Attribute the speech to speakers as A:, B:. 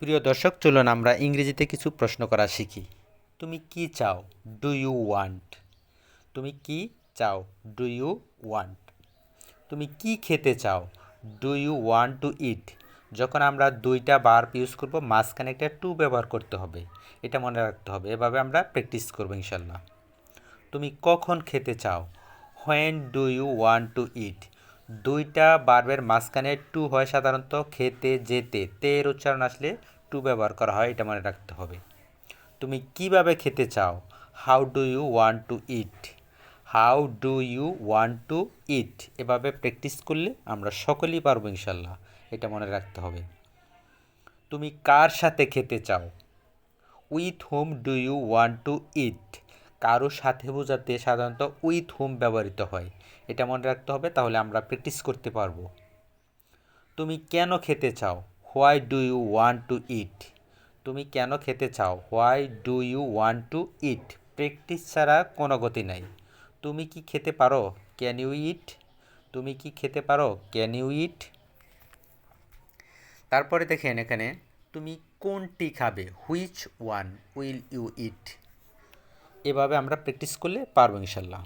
A: প্রিয় দর্শক, চলুন আমরা ইংরেজিতে কিছু প্রশ্ন করা শিখি। তুমি কি চাও? Do you want? তুমি কি চাও? Do you want? তুমি কি খেতে চাও? Do you want to eat? যখন আমরা দুইটা ভার্ব ইউজ করব, মাঝখানে একটা টু ব্যবহার করতে হবে, এটা মনে রাখতে হবে। এভাবে আমরা প্র্যাকটিস করবো ইনশাল্লাহ। তুমি কখন খেতে চাও? When do you want to eat? দুইটা ভার্বের মাঝখানে টু হয় সাধারণত খেতে, যেতে, তের উচ্চারণ আসলে টু ব্যবহার করা হয়, এটা মনে রাখতে হবে। তুমি কিভাবে খেতে চাও? How do you want to eat? How do you want to eat? এভাবে প্র্যাকটিস করলে আমরা সকলেই পারবো ইনশাল্লাহ, এটা মনে রাখতে হবে। তুমি কার সাথে খেতে চাও? With whom do you want to eat? কারো সাথে বোঝাতে সাধারণত উইথ হুম ব্যবহৃত হয়, এটা মনে রাখতে হবে, তাহলে আমরা প্র্যাকটিস করতে পারবো। তুমি কেন খেতে চাও? Why do you want to eat? তুমি কেন খেতে চাও? Why do you want to eat? Practice ছাড়া কোনো গতি নাই। তুমি কি খেতে পারো? Can you eat? তুমি কি খেতে পারো? Can you eat? তারপরে দেখেন এখানে, তুমি কোনটি খাবে? Which one will you eat? এভাবে আমরা প্র্যাকটিস করলে পারবো ইনশাল্লাহ।